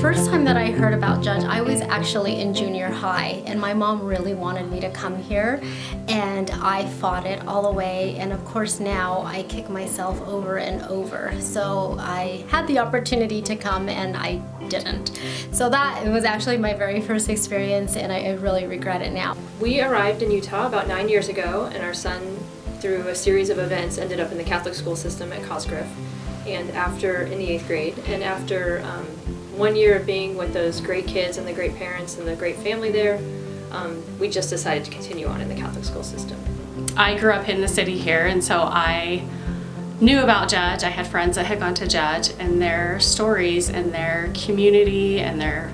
first time that I heard about Judge, I was actually in junior high, and my mom really wanted me to come here, and I fought it all the way, and of course now I kick myself over and over. So I had the opportunity to come and I didn't. So that was actually my very first experience, and I really regret it now. We arrived in Utah about 9 years ago, and our son, through a series of events, ended up in the Catholic school system at Cosgriff, and in the 8th grade, and after 1 year of being with those great kids and the great parents and the great family there, we just decided to continue on in the Catholic school system. I grew up in the city here, and so I knew about Judge. I had friends that had gone to Judge, and their stories and their community and their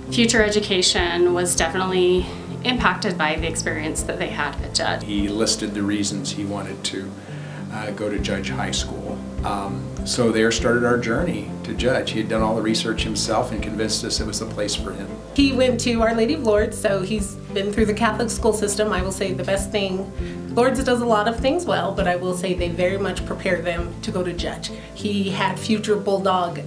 future education was definitely impacted by the experience that they had at Judge. He listed the reasons he wanted to go to Judge High School. So there started our journey to Judge. He had done all the research himself and convinced us it was the place for him. He went to Our Lady of Lourdes, so he's been through the Catholic school system. I will say the best thing, Lourdes does a lot of things well, but I will say they very much prepare them to go to Judge. He had future Bulldog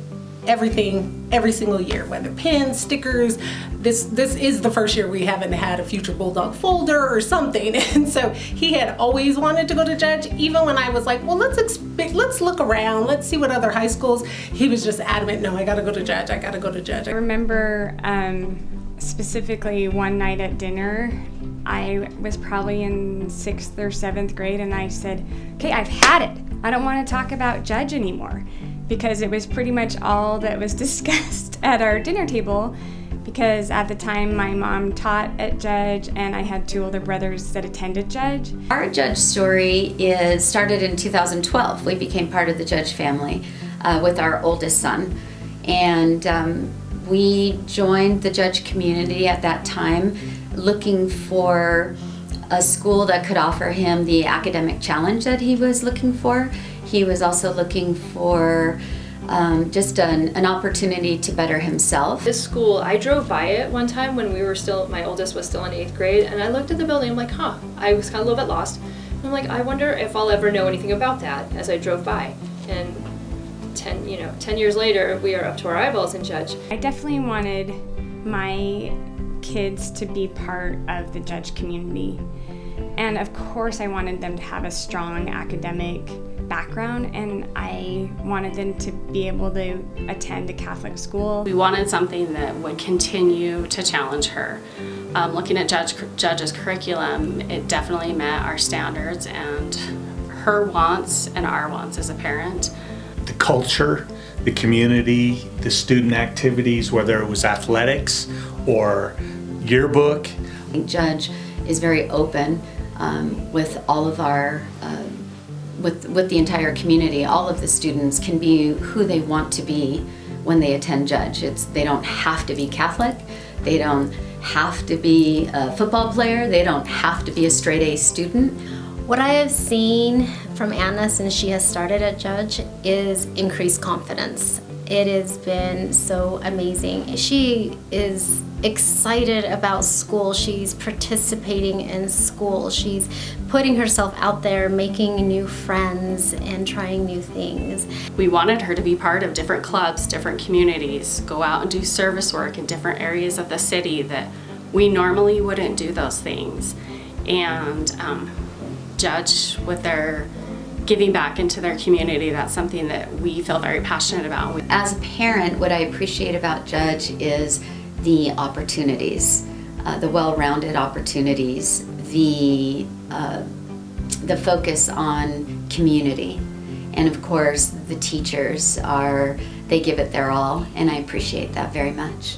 everything every single year, whether pins, stickers. This is the first year we haven't had a future Bulldog folder or something, and so he had always wanted to go to Judge. Even when I was like, well, let's look around, let's see what other high schools, he was just adamant, no, I gotta go to Judge, I gotta go to Judge. I remember specifically one night at dinner, I was probably in 6th or 7th grade, and I said, okay, I've had it. I don't want to talk about Judge anymore, because it was pretty much all that was discussed at our dinner table, because at the time my mom taught at Judge and I had 2 older brothers that attended Judge. Our Judge story started in 2012. We became part of the Judge family with our oldest son, and we joined the Judge community at that time looking for a school that could offer him the academic challenge that he was looking for. He was also looking for just an opportunity to better himself. This school, I drove by it one time when my oldest was still in 8th grade, and I looked at the building, I'm like, I was kind of a little bit lost. And I'm like, I wonder if I'll ever know anything about that as I drove by. And 10 years later, we are up to our eyeballs in Judge. I definitely wanted my kids to be part of the Judge community. And of course I wanted them to have a strong academic background, and I wanted them to be able to attend a Catholic school. We wanted something that would continue to challenge her. Looking at Judge's curriculum, it definitely met our standards and her wants and our wants as a parent. The culture, the community, the student activities, whether it was athletics or yearbook. Judge is very open with all of our, with the entire community. All of the students can be who they want to be when they attend Judge. They don't have to be Catholic, they don't have to be a football player, they don't have to be a straight A student. What I have seen from Anna since she has started at Judge is increased confidence. It has been so amazing. She is excited about school. She's participating in school. She's putting herself out there, making new friends and trying new things. We wanted her to be part of different clubs, different communities, go out and do service work in different areas of the city that we normally wouldn't do those things. And Judge, with their giving back into their community, that's something that we feel very passionate about. As a parent, what I appreciate about Judge is the opportunities, the well-rounded opportunities, the focus on community, and of course the teachers they give it their all, and I appreciate that very much.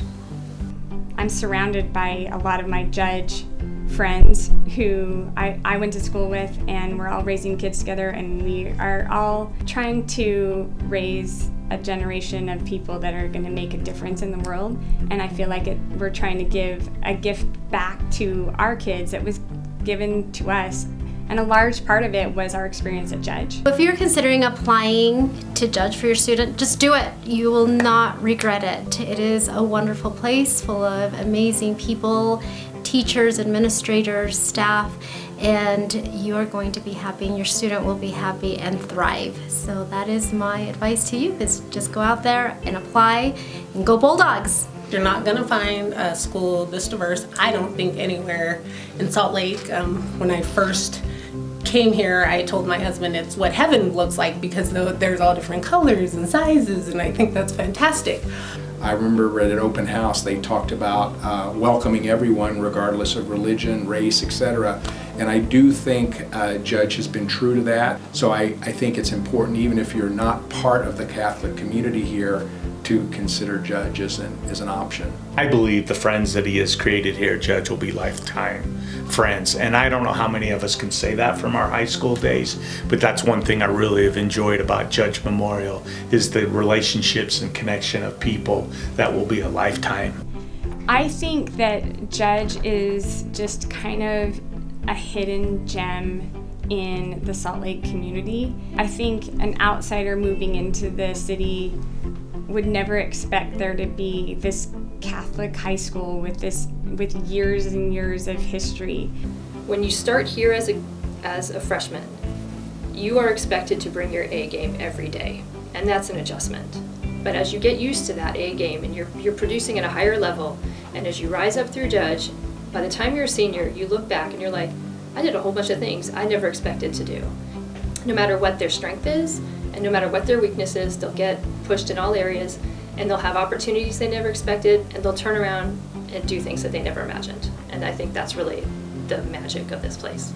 I'm surrounded by a lot of my Judge friends who I went to school with, and we're all raising kids together, and we are all trying to raise a generation of people that are going to make a difference in the world. And I feel like we're trying to give a gift back to our kids that was given to us, and a large part of it was our experience at Judge. If you're considering applying to Judge for your student, just do it. You will not regret it. It is a wonderful place full of amazing people, teachers, administrators, staff, and you're going to be happy and your student will be happy and thrive. So that is my advice to you, is just go out there and apply and go Bulldogs. You're not going to find a school this diverse, I don't think, anywhere in Salt Lake. When I first came here, I told my husband it's what heaven looks like, because there's all different colors and sizes, and I think that's fantastic. I remember at an open house they talked about welcoming everyone regardless of religion, race, etc. And I do think Judge has been true to that. So I think it's important, even if you're not part of the Catholic community here, to consider Judge as an option. I believe the friends that he has created here, Judge, will be lifetime friends. And I don't know how many of us can say that from our high school days, but that's one thing I really have enjoyed about Judge Memorial, is the relationships and connection of people that will be a lifetime. I think that Judge is just kind of a hidden gem in the Salt Lake community. I think an outsider moving into the city would never expect there to be this Catholic high school with years and years of history. When you start here as a freshman, you are expected to bring your A game every day, and that's an adjustment. But as you get used to that A game and you're producing at a higher level, and as you rise up through Judge, by the time you're a senior, you look back and you're like, I did a whole bunch of things I never expected to do. No matter what their strength is, and no matter what their weakness is, they'll get pushed in all areas, and they'll have opportunities they never expected, and they'll turn around and do things that they never imagined. And I think that's really the magic of this place.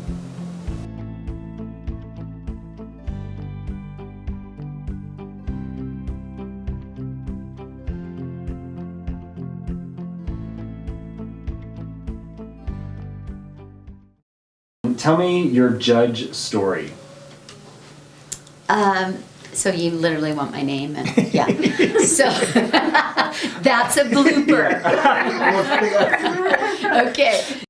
Tell me your Judge story. So you literally want my name, and yeah. So that's a blooper. Okay.